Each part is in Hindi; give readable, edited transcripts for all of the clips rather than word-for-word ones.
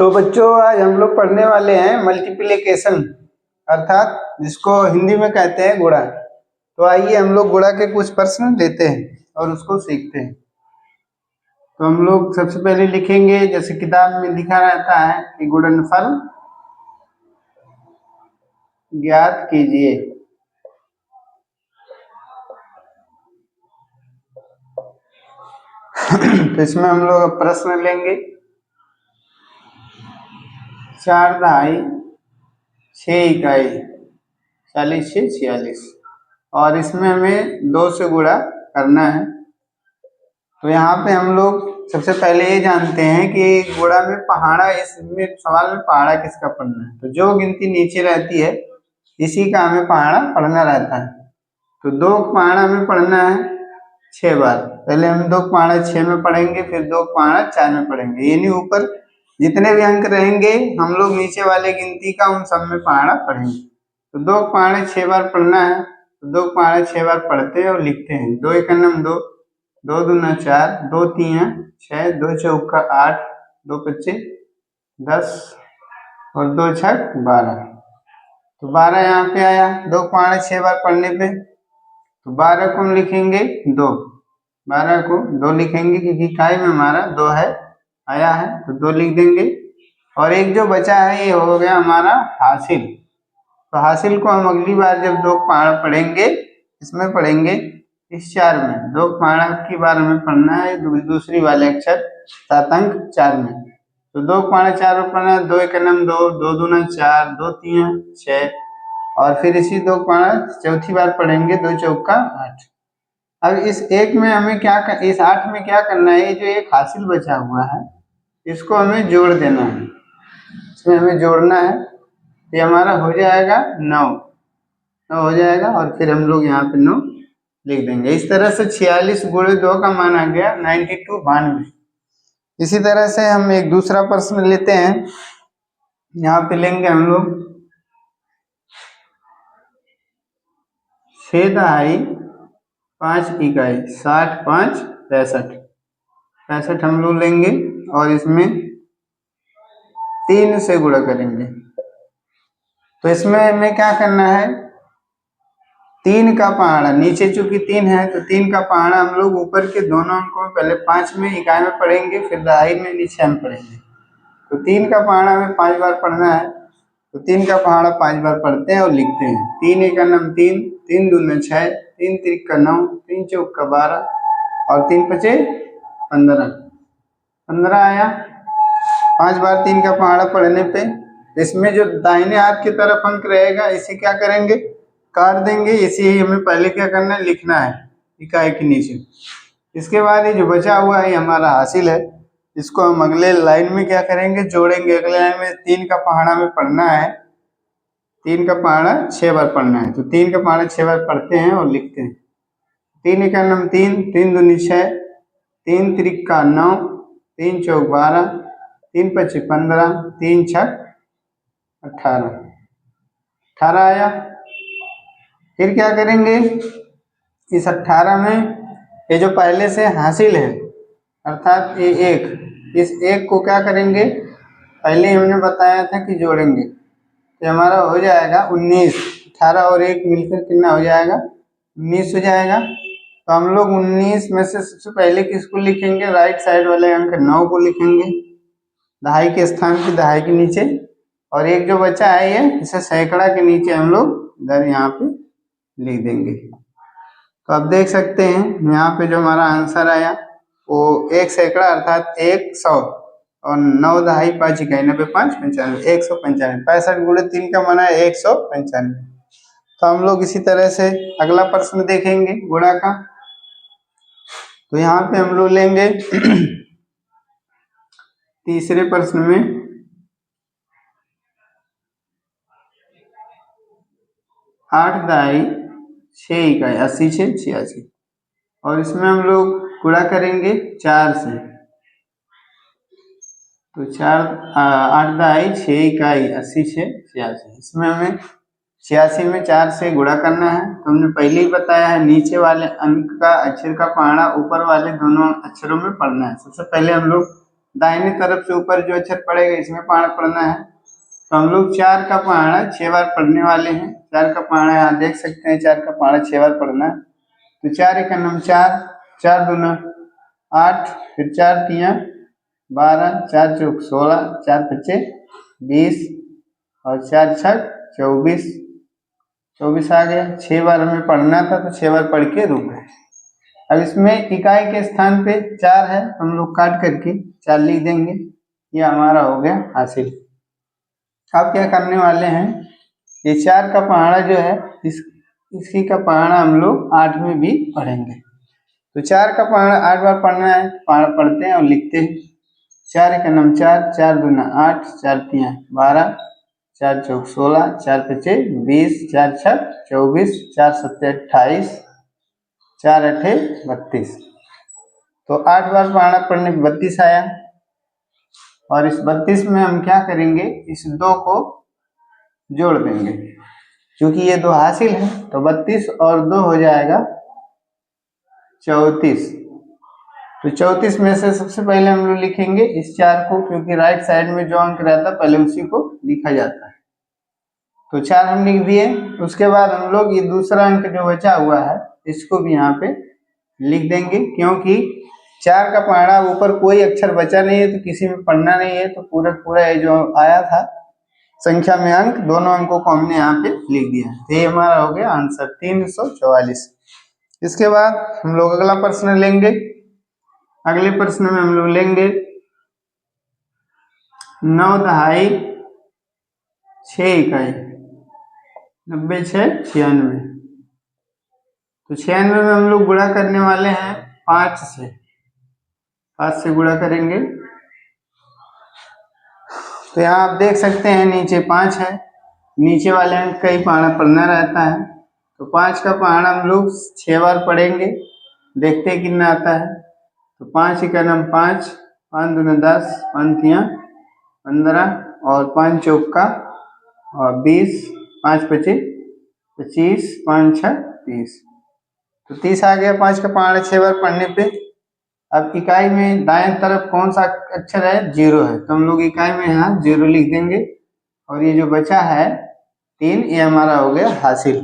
तो बच्चों आज हम लोग पढ़ने वाले हैं मल्टीप्लिकेशन अर्थात जिसको हिंदी में कहते हैं गुणा। तो आइए हम लोग गुणा के कुछ प्रश्न लेते हैं और उसको सीखते हैं। तो हम लोग सबसे पहले लिखेंगे जैसे किताब में लिखा रहता है कि गुणनफल ज्ञात कीजिए। तो इसमें हम लोग अब प्रश्न लेंगे 4/6 इकाई 40 से 46 और इसमें हमें 2 से गुणा करना है। तो यहाँ पे हम लोग सबसे पहले ये जानते हैं कि गुणा में पहाड़ा, इसमें सवाल में पहाड़ा किसका पढ़ना है। तो जो गिनती नीचे रहती है इसी का हमें पहाड़ा पढ़ना रहता है। तो 2 पहाड़ा हमें पढ़ना है 6 बार। पहले हम 2 पहाड़ा 6 में पढ़ेंगे, फिर 2 पहाड़ा 4 में पढ़ेंगे। यानी ऊपर जितने भी अंक रहेंगे हम लोग नीचे वाले गिनती का उन सब में पहाड़ा पढ़ेंगे। तो 2 पहाड़ा 6 बार पढ़ना है। तो 2 पहाड़ा 6 बार पढ़ते हैं और लिखते हैं। 2 1 2, 2 2 4, 2 3 6, 2 चौका 8, 2 5 10 और 2 6 12। तो 12 यहाँ पे आया 2 पहाड़ा 6 बार पढ़ने पे। तो 12 को हम लिखेंगे 2, 12 को 2 लिखेंगे क्योंकि इकाई में हमारा 2 है आया है, तो 2 लिख देंगे। और एक जो बचा है ये हो गया हमारा हासिल। तो हासिल को हम अगली बार जब 2 पहाड़ा पढ़ेंगे इसमें पढ़ेंगे इस 4 में। 2 पहाड़ा की बार हमें पढ़ना है दूसरी वाले अक्षर 7 अंक 4 में। तो 2 पहाड़ा 4 में पढ़ना है। 2 1 2, 2 2 4, 2 3 6 और फिर इसी 2 पहाड़ा चौथी बार पढ़ेंगे 2 चौका 8। अब इस 1 में हमें इस 8 में क्या करना है, ये जो एक हासिल बचा हुआ है इसको हमें जोड़ देना है। इसमें हमें जोड़ना है। ये हमारा हो जाएगा 9 हो जाएगा और फिर हम लोग यहाँ पे 9 लिख देंगे। इस तरह से 46 गुणे 2 का मान आ गया 92। इसी तरह से हम एक दूसरा प्रश्न लेते हैं। यहाँ पे लेंगे हम लोग 6/5 इकाई 60 5 65 हम लोग लेंगे और इसमें 3 से गुणा करेंगे। तो इसमें हमें क्या करना है, 3 का पहाड़ा नीचे चूंकि 3 है तो 3 का पहाड़ा हम लोग ऊपर के दोनों अंकों में पहले 5 में इकाई में पढ़ेंगे, फिर दहाई में नीचे में पढ़ेंगे। तो 3 का पहाड़ा हमें 5 बार पढ़ना है। तो 3 का पहाड़ा 5 बार पढ़ते हैं और लिखते हैं। 3 1 3, 3 2 6, 3 3 9, 3 चौका 12 और 3 5 15 आया 5 बार 3 का पहाड़ा पढ़ने पे। इसमें जो दाहिने हाथ की तरफ अंक रहेगा इसे क्या करेंगे, काट देंगे। इसे ही हमें पहले क्या करना है, लिखना है इकाई के नीचे। इसके बाद ये जो बचा हुआ है हमारा हासिल है, इसको हम अगले लाइन में क्या करेंगे, जोड़ेंगे। अगले लाइन में 3 का पहाड़ा में पढ़ना है, 3 का पहाड़ा 6 बार पढ़ना है। तो 3 का पहाड़ा 6 बार पढ़ते हैं और लिखते हैं। 3 1 3, 3 2 6, 3 3 9, 3 चौक 12, 3 5 15, 3 6 18 आया। फिर क्या करेंगे, इस 18 में ये जो पहले से हासिल है अर्थात ये 1, इस 1 को क्या करेंगे, पहले हमने बताया था कि जोड़ेंगे। तो हमारा हो जाएगा 19। 18 और 1 मिलकर कितना हो जाएगा, 19 हो जाएगा। तो हम लोग 19 में से सबसे पहले किसको लिखेंगे, राइट साइड वाले अंक 9 को लिखेंगे दहाई के स्थान की, दहाई के नीचे। और एक जो बचा है ये इसे सैकड़ा के नीचे हम लोग इधर यहाँ पे लिख देंगे। तो आप देख सकते हैं यहाँ पे जो हमारा आंसर आया वो 1 सैकड़ा अर्थात 100 और 9 दहाई 5 इकाई 90 5 95 195। 65 गुणे 3 का मान है 195। तो हम लोग इसी तरह से अगला प्रश्न देखेंगे गुणा का। तो यहाँ पे हम लोग लेंगे तीसरे प्रश्न में 8/6 इकाई 80 से 86 और इसमें हम लोग गुणा करेंगे 4 से। तो 8/6 इकाई 80 से 86, इसमें हमें 86 में 4 से गुणा करना है। तो हमने पहले ही बताया है नीचे वाले अंक का अक्षर का पहाड़ा ऊपर वाले दोनों अक्षरों में पढ़ना है। सबसे पहले हम लोग दाहिनी तरफ से ऊपर जो अक्षर पड़ेगा इसमें पहाड़ा पढ़ना है। तो हम लोग 4 का पहाड़ा 6 बार पढ़ने वाले हैं। 4 का पहाड़ा यहाँ देख सकते हैं, 4 का पहाड़ा 6 बार पढ़ना है। तो 4 एक नम 4, 4 दूना 8, फिर 4 तिया 12, 4 चौक 16, 4 पच्चे 20 और 4 छक 24, 24 आ गया। 6 बार हमें पढ़ना था तो 6 बार पढ़ के रुक गए। अब इसमें इकाई के स्थान पे 4 है, हम लोग काट करके 4 लिख देंगे। ये हमारा हो गया हासिल। अब क्या करने वाले हैं, ये 4 का पहाड़ा जो है इसी का पहाड़ा हम लोग 8 में भी पढ़ेंगे। तो 4 का पहाड़ा 8 बार पढ़ना है, पहाड़ा पढ़ते हैं और लिखते हैं। 4 एक नम 4, 4 दूना 8, 4 तिया 12, 4 चौक 16, 4 पचे 20, 4 छक 24, 4 सत्ते 28, 4 अठे 32। तो 8 बार पहाड़ा पढ़ने पे 32 आया। और इस 32 में हम क्या करेंगे, इस 2 को जोड़ देंगे, क्योंकि ये 2 हासिल है। तो 32 और 2 हो जाएगा 34। तो 34 में से सबसे पहले हम लोग लिखेंगे इस 4 को, क्योंकि राइट साइड में जो अंक रहता है पहले उसी को लिखा जाता है। तो 4 हम लिख दिए। उसके बाद हम लोग ये दूसरा अंक जो बचा हुआ है इसको भी यहाँ पे लिख देंगे, क्योंकि 4 का पहाड़ा ऊपर कोई अक्षर बचा नहीं है तो किसी में पढ़ना नहीं है। तो पूरा ये जो आया था संख्या में अंक, दोनों अंकों को हमने यहाँ पे लिख दिया। तो ये हमारा हो गया आंसर 344। इसके बाद हम लोग अगला प्रश्न लेंगे। अगले प्रश्न में हम लोग लेंगे 9 दहाई 6 इकाई 90 6 96। तो 96 में हम लोग गुणा करने वाले हैं 5 से। 5 से गुणा करेंगे तो यहाँ आप देख सकते हैं नीचे 5 है, नीचे वाले अंक का ही पहाड़ा पढ़ना रहता है। तो 5 का पहाड़ा हम लोग 6 बार पढ़ेंगे, देखते हैं कितना आता है। तो 5 का नम 5, 5 दूना 10, 5 तिया 15 और 5 चौक का और 20, 5 पचे 25, 5 छक 30। तो 30 आ गया 5 का पहाड़ा 6 बार पढ़ने पे। अब इकाई में दाएं तरफ कौन सा अक्षर है, 0 है, तो हम लोग इकाई में यहाँ 0 लिख देंगे। और ये जो बचा है 3, ये हमारा हो गया हासिल।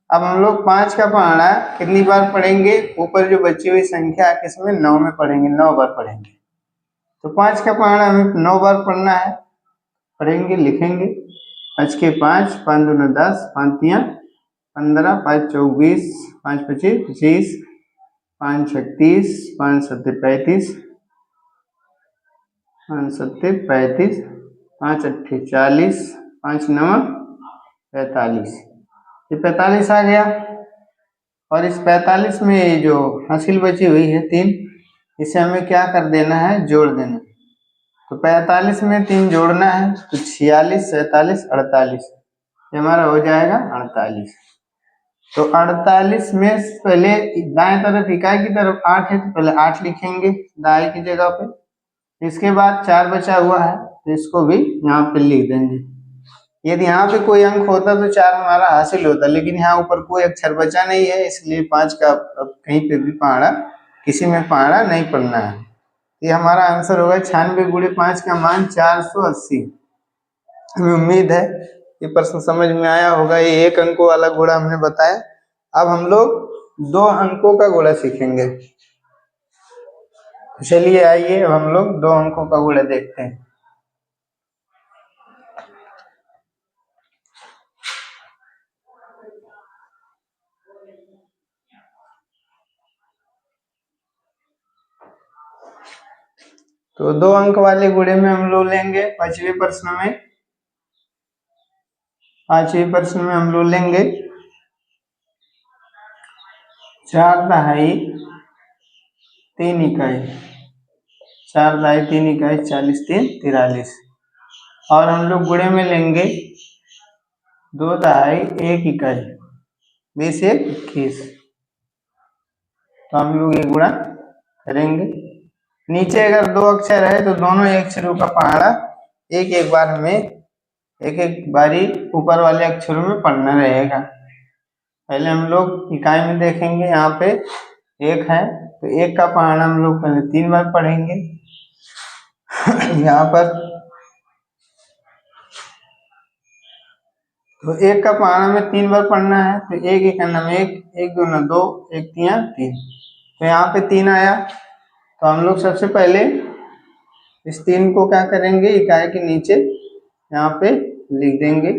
अब हम लोग 5 का पहाड़ा कितनी बार पढ़ेंगे, ऊपर जो बची हुई संख्या है किसमें 9 में पढ़ेंगे, 9 बार पढ़ेंगे। तो 5 का पहाड़ा हमें 9 बार पढ़ना है, पढ़ेंगे लिखेंगे। 5 के 5, 5 दूना 10, 5 तिया 15, 5 चौक 20, 5 पचे 25, 5 छक 30, 5 सत्ते 35, 5 सत्ते 35, 5 अट्ठे 40, 5 नवा 45। ये 45 आ गया। और इस 45 में ये जो हासिल बची हुई है 3, इसे हमें क्या कर देना है, जोड़ देना। तो 45 में 3 जोड़ना है तो 46, 47, 48, ये हमारा हो जाएगा 48। तो 48 में पहले दाएं तरफ इकाई की तरफ 8 है तो पहले 8 लिखेंगे दाएं की जगह पे। इसके बाद 4 बचा हुआ है तो इसको भी यहाँ पे लिख देंगे। यदि यहाँ पे कोई अंक होता तो 4 हमारा हासिल होता, लेकिन यहाँ ऊपर कोई अक्षर बचा नहीं है, इसलिए 5 का अब कहीं पे भी पहाड़ा किसी में पहाड़ा नहीं पढ़ना है। ये हमारा आंसर होगा 96 गुणे 5 का मान 480। हमें उम्मीद है ये प्रश्न समझ में आया होगा। ये 1 अंकों वाला घोड़ा हमने बताया। अब हम लोग 2 अंकों का घोड़ा सीखेंगे। चलिए आइए अब हम लोग 2 अंकों का घोड़ा देखते हैं। तो 2 अंक वाले घोड़े में हम लोग लेंगे 5वें प्रश्न में। 5वें प्रश्न में हम लोग लेंगे 4 दहाई 3 इकाई, 4 दहाई 3 इकाई 40 3 43। और हम लोग गुणे में लेंगे 2 दहाई 1 इकाई 20 1 21। तो हम लोग ये गुणा करेंगे। नीचे अगर 2 अक्षर है तो दोनों अक्षरों का पहाड़ा एक एक बार हमें एक एक बारी ऊपर वाले अक्षरों में पढ़ना रहेगा। पहले हम लोग इकाई में देखेंगे, यहाँ पे 1 है तो 1 का पहाड़ा हम लोग पहले 3 बार पढ़ेंगे। यहाँ पर तो एक का पहाड़ा में 3 बार पढ़ना है, तो एक एक अन्नम एक, एक दूना 2, एक तिया 3। तो यहाँ पे 3 आया, तो हम लोग सबसे पहले इस 3 को क्या करेंगे, इकाई के नीचे यहाँ पे लिख देंगे।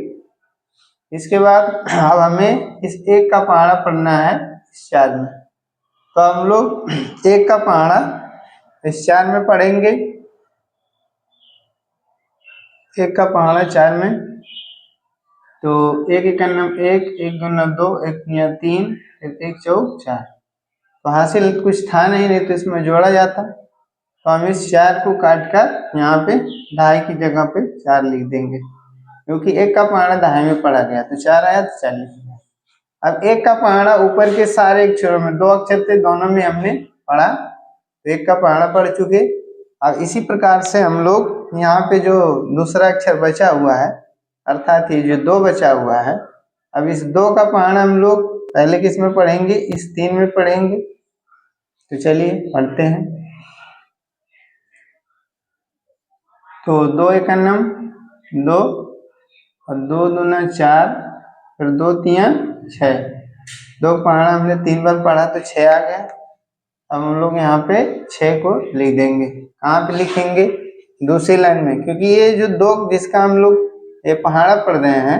इसके बाद अब हमें इस एक का पहाड़ा पढ़ना है इस 4 में, तो हम लोग एक का पहाड़ा इस 4 में पढ़ेंगे। एक का पहाड़ा 4 में, तो एक एक अन्नम एक, एक दूना 2, एक तिया 3, एक चौक 4। तो हासिल कुछ था नहीं तो इसमें जोड़ा जाता, तो हम इस 4 को काट कर यहाँ पे ढाई की जगह पे 4 लिख देंगे, क्योंकि एक का पहाड़ा ढाई में पढ़ा गया, तो 4 आया तो 4 लिख दिया। अब एक का पहाड़ा ऊपर के सारे अक्षरों में 2 अक्षर थे, दोनों में हमने पढ़ा, तो एक का पहाड़ा पढ़ चुके। अब इसी प्रकार से हम लोग यहाँ पे जो दूसरा अक्षर बचा हुआ है, अर्थात ये जो 2 बचा हुआ है, अब इस 2 का पहाड़ा हम लोग पहले किस में पढ़ेंगे, इस 3 में पढ़ेंगे। तो चलिए पढ़ते हैं। तो 2 एक अन्नम 2, और 2 दूना 4, फिर 2 तिया 6। 2 पहाड़ा हमने 3 बार पढ़ा तो 6 आ गया। अब हम लोग यहाँ पे 6 को लिख देंगे। कहाँ पे लिखेंगे, दूसरी लाइन में, क्योंकि ये जो 2 जिसका हम लोग ये पहाड़ा पढ़ रहे हैं,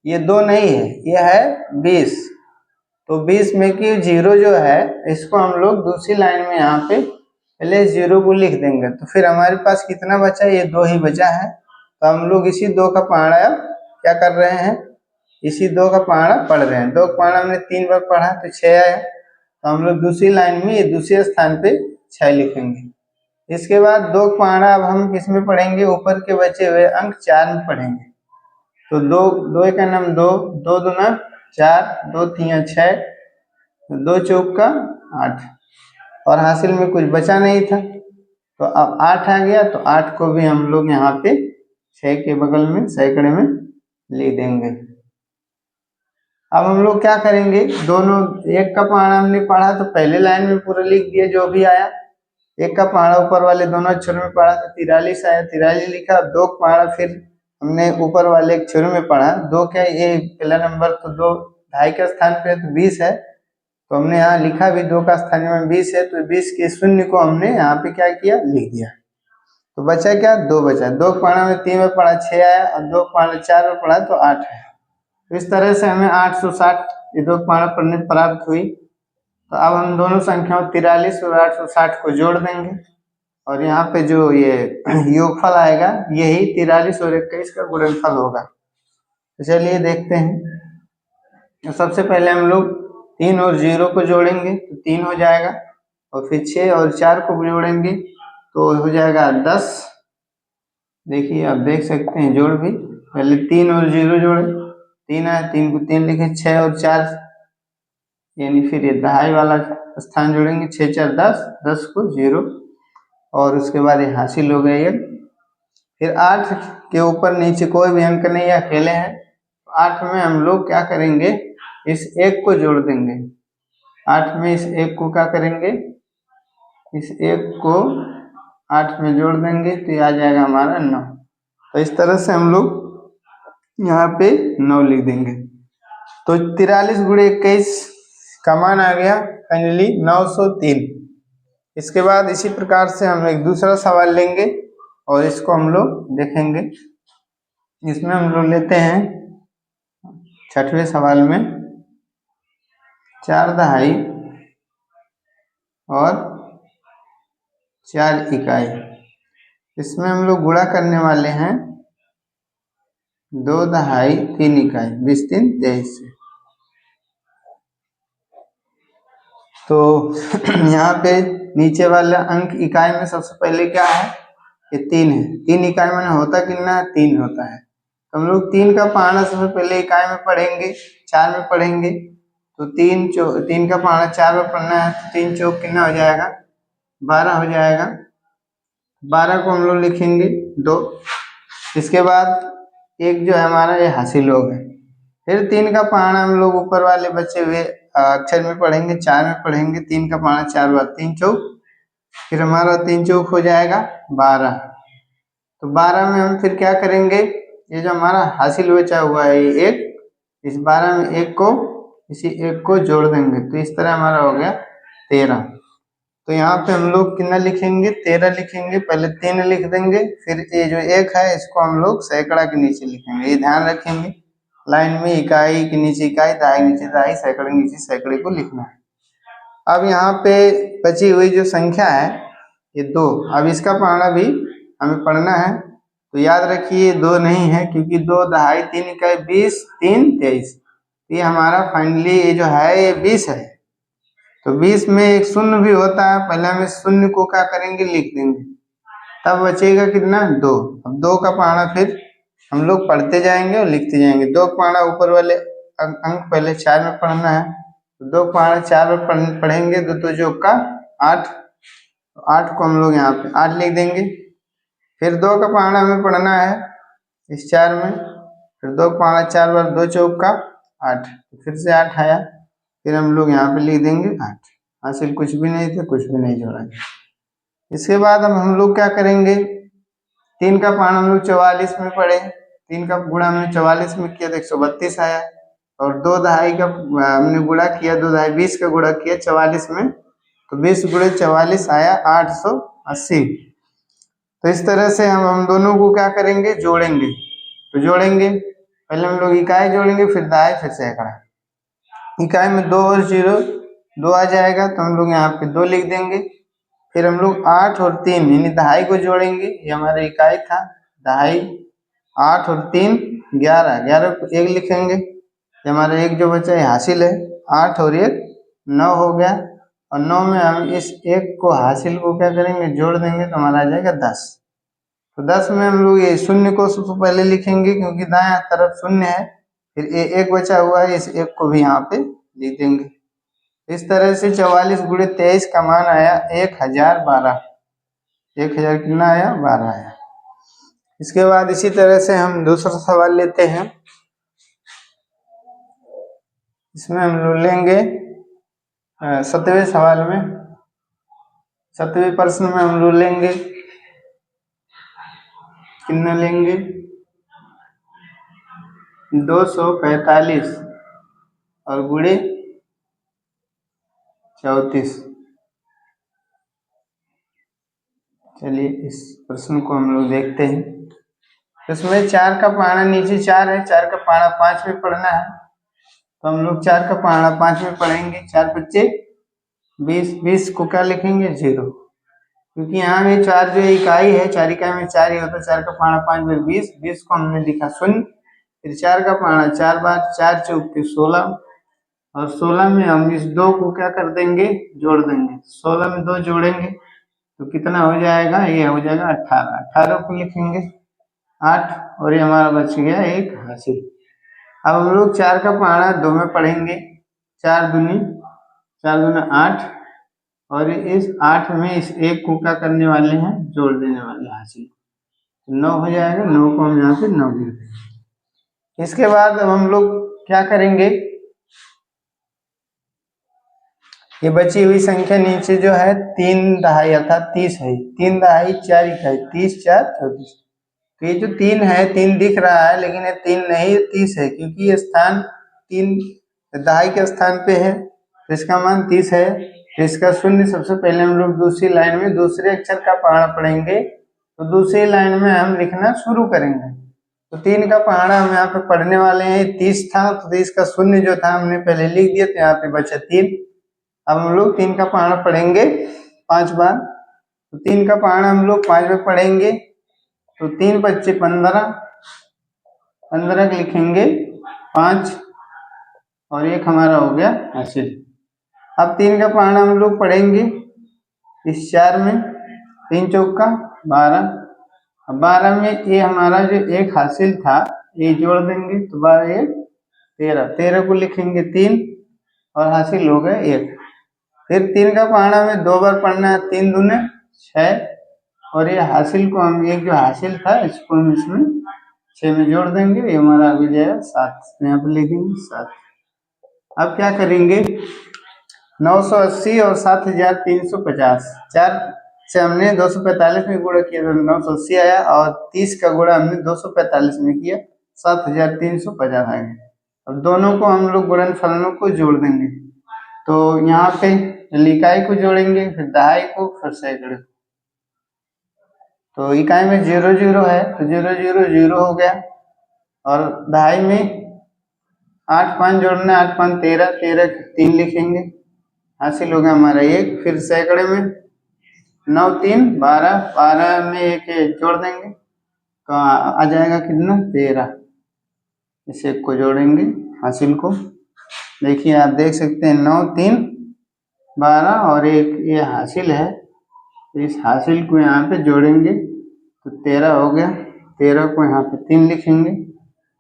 ये 2 नहीं है, ये है 20। तो 20 में की 0 जो है, इसको हम लोग दूसरी लाइन में यहाँ पे पहले 0 को लिख देंगे, तो फिर हमारे पास कितना बचा, ये 2 ही बचा है। तो हम लोग इसी 2 का पहाड़ा क्या कर रहे हैं, इसी 2 का पहाड़ा पढ़ रहे हैं। 2 का पहाड़ा हमने 3 बार पढ़ा तो 6 आया, तो हम लोग दूसरी लाइन में ये दूसरे स्थान पे 6 लिखेंगे। इसके बाद 2 का पहाड़ा अब हम किस में पढ़ेंगे, ऊपर के बचे हुए अंक 4 में पढ़ेंगे। तो 2 एक अन्नम 2, 2 दूना 4, 2 तिया 6, 2 चौक का 8, और हासिल में कुछ बचा नहीं था, तो अब 8 आ गया, तो 8 को भी हम लोग यहाँ पे 6 के बगल में सैकड़े में लिख देंगे। अब हम लोग क्या करेंगे, दोनों एक का पहाड़ा हमने पढ़ा तो पहले लाइन में पूरा लिख दिया जो भी आया। एक का पहाड़ा ऊपर वाले दोनों अक्षर में पढ़ा तो 43 आया, 43 लिखा। 2 का पहाड़ा फिर हमने ऊपर वाले अक्षर में पढ़ा, 2 क्या ये पहला नंबर, तो 2 ढाई के स्थान पे तो 20 है, तो हमने यहाँ लिखा भी 2 का स्थान में 20 है, तो 20 के शून्य को हमने यहाँ पे क्या किया, लिख दिया। तो बचा क्या, 2 बचा। 2 का पहाड़ा में 3 में पढ़ा 6 आया, और 2 का पहाड़ा 4 में पढ़ा तो 8 है। तो इस तरह से हमें 860 ये 2 का पहाड़ा पढ़ने प्राप्त हुई। तो अब हम दोनों संख्याओं 43 और 860 को जोड़ देंगे, और यहाँ पे जो ये योगफल आएगा, यही 43 और 21 का गुणनफल होगा। तो चलिए देखते हैं। तो सबसे पहले हम लोग 3 और 0 को जोड़ेंगे तो 3 हो जाएगा, और फिर 6 और 4 को जोड़ेंगे तो हो जाएगा 10। देखिए आप देख सकते हैं जोड़ भी, पहले 3 और 0 जोड़े, 3 आया, 3 को 3 लिखे, 6 और 4, यानी फिर ये दहाई वाला स्थान जोड़ेंगे, 6 4 10, 10 को 0, और उसके बाद ये हासिल हो गया ये। फिर 8 के ऊपर नीचे कोई भी अंक नहीं है, अकेले हैं, 8 में हम लोग क्या करेंगे, इस 1 को जोड़ देंगे। 8 में इस 1 को क्या करेंगे, इस 1 को 8 में जोड़ देंगे, तो ये आ जाएगा हमारा 9। तो इस तरह से हम लोग यहाँ पे 9 लिख देंगे। तो 43 गुणे 21 का मान आ गया फाइनली 903। इसके बाद इसी प्रकार से हम एक दूसरा सवाल लेंगे और इसको हम लोग देखेंगे। इसमें हम लोग लेते हैं 6वें सवाल में 4 दहाई और 4 इकाई। इसमें हम लोग गुणा करने वाले हैं 2 दहाई 3 इकाई, 20 3 23 से। तो यहाँ पे नीचे वाला अंक इकाई में सबसे पहले क्या है, ये 3 है। 3 इकाई में होता कितना है, 3 होता है। तो हम लोग 3 का पहाड़ा सबसे पहले इकाई में पढ़ेंगे, 4 में पढ़ेंगे, तो 3 का पहाड़ा 4 में पढ़ना है, तो 3 चौक कितना हो जाएगा, 12 हो जाएगा। 12 को हम लोग लिखेंगे 2। इसके बाद एक जो है हमारा ये हासिल हो गया। फिर 3 का पहाड़ा हम लोग ऊपर वाले बचे हुए अक्षर में पढ़ेंगे, 4 में पढ़ेंगे। 3 का पहाड़ा 4 बार 3 चौक, फिर हमारा 3 चौक हो जाएगा 12। तो 12 में हम फिर क्या करेंगे, ये जो हमारा हासिल बचा हुआ है ये एक, इस 12 में एक को, इसी एक को जोड़ देंगे तो इस तरह हमारा हो गया 13। तो यहाँ पे हम लोग कितना लिखेंगे, 13 लिखेंगे। पहले 3 लिख देंगे, फिर ये जो एक है इसको हम लोग सैकड़ा के नीचे लिखेंगे। ये ध्यान रखेंगे, लाइन में इकाई के नीचे इकाई, दहाई नीचे दहाई, सैकड़े के नीचे सैकड़े को लिखना है। अब यहाँ पे बची हुई जो संख्या है ये 2, अब इसका पढ़ना भी हमें पढ़ना है। तो याद रखिए 2 नहीं है, क्योंकि 2 दहाई 3 इकाई 20 3 23, ये हमारा फाइनली ये जो है ये 20 है। तो 20 में एक शून्य भी होता है, पहले हम इस शून्य को क्या करेंगे, लिख देंगे, तब बचेगा कितना, 2। अब 2 का पढ़ना फिर हम लोग पढ़ते जाएंगे और लिखते जाएंगे। 2 का पढ़ना ऊपर वाले अंक पहले 4 में पढ़ना है, तो 2 का पढ़ना 4 में पढ़ेंगे, 2 तो जो का 8, तो 8 को हम लोग यहाँ पे 8 लिख देंगे। फिर 2 का पढ़ना हमें पढ़ना है इस 4 में, फिर 2 का पढ़ना 4 बार 2 चौका 8, तो फिर से 8 आया, फिर हम लोग यहाँ पे लिख देंगे 8। हासिल कुछ भी नहीं थे, कुछ भी नहीं जोड़ा। इसके बाद अब हम लोग क्या करेंगे, 3 का पान हम लोग 44 में पढ़े, 3 का गुणा हमने 44 में किया तो 132 आया, और 2 दहाई का हमने गुणा किया, 2 दहाई 20 का गुणा किया 44 में, तो 20 गुणे 44 आया 880। तो इस तरह से हम दोनों को क्या करेंगे, जोड़ेंगे। तो जोड़ेंगे, पहले हम लोग इकाई जोड़ेंगे, फिर दहाई, फिर सैकड़ा। इकाई में 2 और 0 2 आ जाएगा, तो हम लोग यहाँ पे 2 लिख देंगे। फिर हम लोग 8 और 3 यानी दहाई को जोड़ेंगे, ये हमारा इकाई था दहाई, 8 और 3 11, 11 को 1 लिखेंगे, ये हमारा एक जो बचा है हासिल है, 8 और 1 9 हो गया, और 9 में हम इस 1 को हासिल को क्या करेंगे, जोड़ देंगे, तो हमारा आ जाएगा 10। तो 10 में हम लोग ये शून्य को सबसे पहले लिखेंगे, क्योंकि दाएं तरफ शून्य है, फिर ये 1 बचा हुआ है, इस 1 को भी यहाँ पे लिख देंगे। इस तरह से 44 गुणे 23 का मान आया 1012। 1000 कितना आया, 12 आया। इसके बाद इसी तरह से हम दूसरा सवाल लेते हैं। इसमें हम लोग लेंगे 7वें सवाल में, 7वें प्रश्न में हम लोग लेंगे, कितना लेंगे, 245 और गुणे 34। चलिए इस प्रश्न को हम लोग देखते हैं। इसमें 4 का पाना नीचे 4 है, 4 का पाना 5 में पढ़ना है, तो हम लोग 4 का पाना 5 में पढ़ेंगे। 4 बच्चे 20, 20 को क्या लिखेंगे, 0, क्योंकि यहाँ में 4 जो इकाई है, 4 इकाई में 4 ही होता है। 4 का पाना 5 बार 20, 20 को हमने लिखा शून्य, फिर 4 का पाना 4 बार 4 चौके 16, और 16 में हम इस 2 को क्या कर देंगे, जोड़ देंगे। 16 में 2 जोड़ेंगे तो कितना हो जाएगा, ये हो जाएगा 18। 18 को लिखेंगे 8, और ये हमारा बच गया एक हासिल। अब हम लोग 4 का पहाड़ा 2 में पढ़ेंगे, 4 दूनी 8, और इस 8 में इस 1 को क्या करने वाले हैं, जोड़ देने वाले हासिल, 9 हो जाएगा। 9 को हम यहाँ पे 9 लिख देंगे। इसके बाद अब हम लोग क्या करेंगे, ये बची हुई संख्या नीचे जो है 3 दहाई अर्थात 30 है, 3 दहाई 4 इकाई, 30 4 34। तो ये जो 3 है, 3 दिख रहा है, लेकिन ये 3 नहीं 30 है, क्योंकि ये स्थान 3 दहाई के स्थान पे है, तो इसका मान 30 है। तो इसका शून्य सबसे पहले हम लोग दूसरी लाइन में दूसरे अक्षर का पहाड़ा पढ़ेंगे, तो दूसरी लाइन में हम लिखना शुरू करेंगे। तो 3 का पहाड़ा हम यहाँ पे पढ़ने वाले हैं, 30 था, तो 30 का शून्य जो था हमने पहले लिख दिया, तो यहाँ पे बचा 3। अब हम लोग 3 का पहाड़ा पढ़ेंगे 5 बार, तो 3 का पहाड़ा हम लोग 5 में पढ़ेंगे, तो 3 बच्चे 15, 15 लिखेंगे 5, और एक हमारा हो गया हासिल। अब 3 का पहाड़ा हम लोग पढ़ेंगे इस 4 में, 3 चौका 12, 12 में ये हमारा जो एक हासिल था ये जोड़ देंगे, तो 12 1 13, 13 को लिखेंगे 3, और हासिल हो गया 1। फिर 3 का पहाड़ा में 2 बार पढ़ना है, 3 दूने 6, और ये हासिल को हम एक जो हासिल था इसको हम इसमें 6 में जोड़ देंगे, ये हमारा आ जाएगा 7, यहाँ पे लिखेंगे 7। अब क्या करेंगे, 980 और 7350, से हमने 245 में गुणा किया तो 980 आया, और 30 का गुणा हमने 245 में किया 7350 आ गया। अब दोनों को हम लोग गुणनफलों को जोड़ देंगे, तो यहाँ पे इकाई को जोड़ेंगे, फिर दहाई को, फिर सैकड़े को। तो इकाई में 0 0 है तो 0 0 0 हो गया, और दहाई में 8 5 जोड़ना, 8 5 13, 13 3 लिखेंगे, हासिल हो गया हमारा 1। फिर सैकड़े में 9 3 12, 12 में एक जोड़ देंगे तो आ जाएगा कितना 13, इस एक को जोड़ेंगे हासिल को। देखिए आप देख सकते हैं 9 3 12 और एक ये हासिल है, तो इस हासिल को यहाँ पे जोड़ेंगे तो 13 हो गया। 13 को यहाँ पे 3 लिखेंगे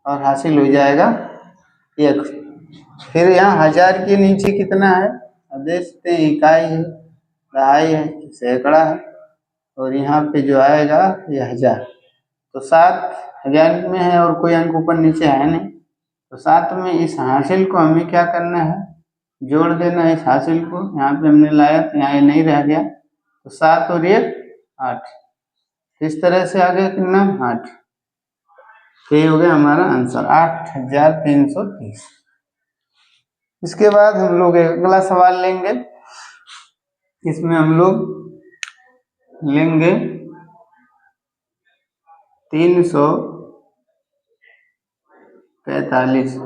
और हासिल हो जाएगा 1। फिर यहाँ 1000 के नीचे कितना है, अब देख सकते हैं इकाई है, दहाई है, सैकड़ा है, और यहाँ पे जो आएगा ये 1000। तो 7000 में है और कोई अंक ऊपर नीचे है नहीं, तो 7 में इस हासिल को हमें क्या करना है, जोड़ देना है इस हासिल को। यहाँ पे हमने लाया तो यहाँ ये नहीं रह गया, तो 7 और 1 8, इस तरह से आ गया कितना 8। तो ये हो गया हमारा आंसर 8330। इसके बाद हम लोग अगला सवाल लेंगे, इसमें हम लोग लेंगे 345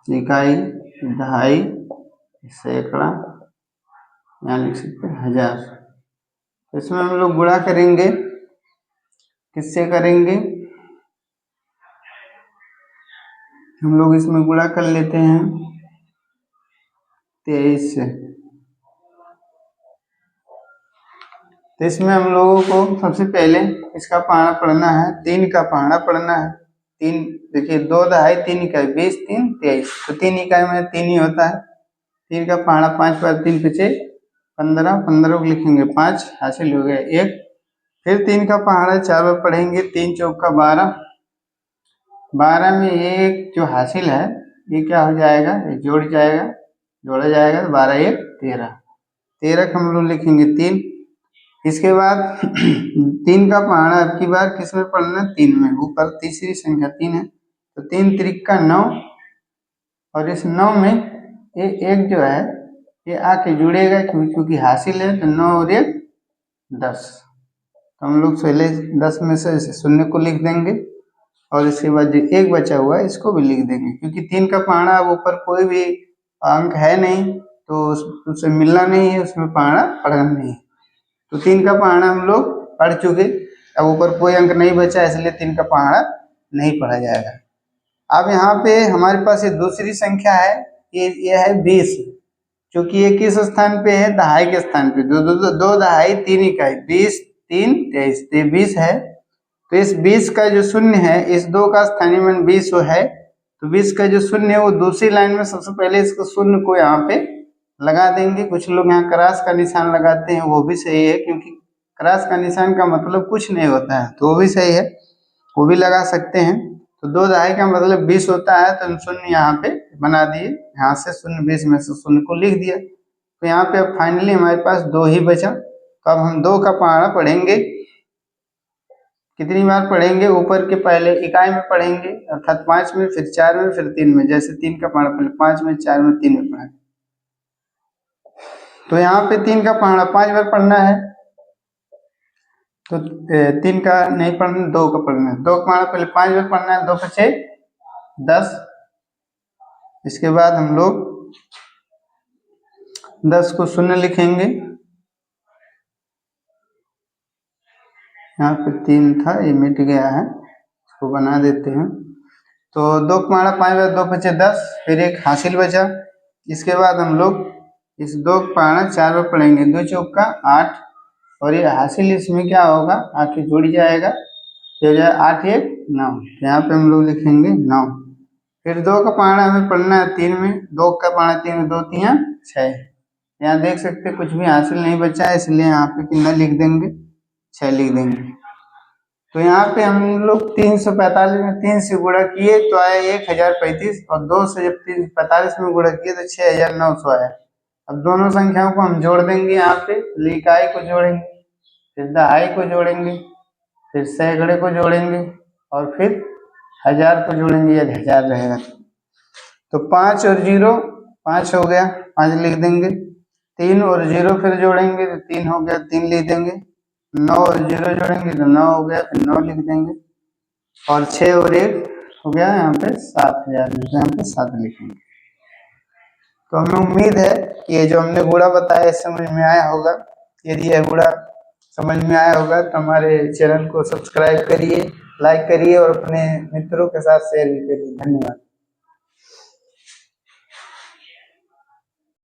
इकाई, दहाई, सैकड़ा, यहाँ लिख सकते हैं 1000। तो इसमें हम लोग गुणा करेंगे, किससे करेंगे, हम लोग इसमें गुणा कर लेते हैं 23 से। तो इसमें हम लोगों को सबसे पहले इसका पहाड़ा पढ़ना है, 3 का पहाड़ा पढ़ना है। 3 देखिए 2 दहाई 3 इकाई 20 3 23, तो 3 इकाई में 3 ही होता है। 3 का पहाड़ा 5 पर 3 पीछे 15, 15 को लिखेंगे 5, हासिल हो गया 1। फिर 3 का पहाड़ा 4 बार पढ़ेंगे, 3 चौका 12, 12 में एक जो हासिल है ये क्या हो जाएगा, ये जोड़ जाएगा, जोड़ा जाएगा, 12 1 13, 13 का हम लोग लिखेंगे 3। इसके बाद 3 का पहाड़ा अब की बार किस में पढ़ना, 3 में, ऊपर तीसरी संख्या 3 है, तो 3 त्रिका 9, और इस 9 में ये एक जो है ये आके जुड़ेगा, क्योंकि हासिल है, तो 9 और 1 10। तो हम लोग पहले 10 में से शून्य को लिख देंगे, और इसके बाद जो एक बचा हुआ है इसको भी लिख देंगे, क्योंकि 3 का पहाड़ा अब ऊपर कोई भी अंक है नहीं, तो उससे मिलना नहीं है, उसमें पहाड़ा पढ़ना नहीं है। तो 3 का पहाड़ा हम लोग पढ़ चुके, अब ऊपर कोई अंक नहीं बचा, इसलिए 3 का पहाड़ा नहीं पढ़ा जाएगा। अब यहाँ पे हमारे पास ये दूसरी संख्या है, ये है 20, क्योंकि ये किस स्थान पे है, दहाई के स्थान पे, दो दहाई 3 इकाई 20 3 23, तो 20 है। तो इस 20 का जो शून्य है, इस 2 का स्थानीय मान 20 है, तो 20 का जो शून्य है वो दूसरी लाइन में सबसे पहले इसको शून्य को यहाँ पे लगा देंगे। कुछ लोग यहाँ क्रॉस का निशान लगाते हैं, वो भी सही है, क्योंकि क्रॉस का निशान का मतलब कुछ नहीं होता है, तो वो भी सही है, वो भी लगा सकते हैं। तो 2 दहाई का मतलब 20 होता है, तो हम शून्य यहाँ पे बना दिए, यहाँ से शून्य 20 में से शून्य को लिख दिया। तो यहाँ पे अब फाइनली हमारे पास 2 ही बचा। तो अब हम 2 का पहाड़ा पढ़ेंगे, कितनी बार पढ़ेंगे, ऊपर के पहले इकाई में पढ़ेंगे, अर्थात 5 में, फिर 4 में, फिर 3 में। जैसे 3 का पहाड़ा पहले 5 में, 4 में, 3 में पढ़ा, तो यहाँ पे 3 का पहाड़ा 5 बार पढ़ना है, तो 3 का नहीं पढ़ना, 2 का पढ़ना है। 2 का पहाड़ा पहले 5 बार पढ़ना है, 2 5 10। इसके बाद हम लोग 10 को शून्य लिखेंगे, यहाँ पे 3 था, ये मिट गया है, इसको बना देते हैं। तो 2 का पहाड़ा 5 बार, 2 5 10, फिर एक हासिल बचा। इसके बाद हम लोग इस 2 का पहाड़ा 4 बार पढ़ेंगे, 2 चौका 8, और ये हासिल इसमें क्या होगा, आके जुड़ जाएगा, तो हो जाए 8 1 9, यहाँ पे हम लोग लिखेंगे 9। फिर 2 का पहाड़ा हमें पढ़ना है 3 में, 2 का पहाड़ा 3 में, 2 3 6, यहाँ देख सकते कुछ भी हासिल नहीं बचा है, इसलिए यहाँ पे कितना लिख देंगे, 6 लिख देंगे। तो यहाँ पे हम लोग 345 में 3 से गुणा किए तो आया 1035, और 2 से जब 345 में गुणा किए तो 6900 आया। अब दोनों संख्याओं को हम जोड़ देंगे यहाँ पे, इकाई को जोड़ेंगे, फिर दहाई को जोड़ेंगे, फिर सैकड़े को जोड़ेंगे और फिर 1000 को जोड़ेंगे, यदि 1000 रहेगा तो 5 और 0 5 हो गया, 5 लिख देंगे। 3 और 0 फिर जोड़ेंगे तो 3 हो गया, 3 लिख देंगे। 9 और 0 जोड़ेंगे तो 9 हो गया, फिर 9 लिख देंगे। और 6 और 1 हो गया, यहाँ पे 7000, यहाँ पे 7 लिखेंगे। तो हमें उम्मीद है कि ये जो हमने गुणा बताया समझ में आया होगा। यदि यह गुणा समझ में आया होगा तो हमारे चैनल को सब्सक्राइब करिए, लाइक करिए और अपने मित्रों के साथ शेयर भी करिए। धन्यवाद।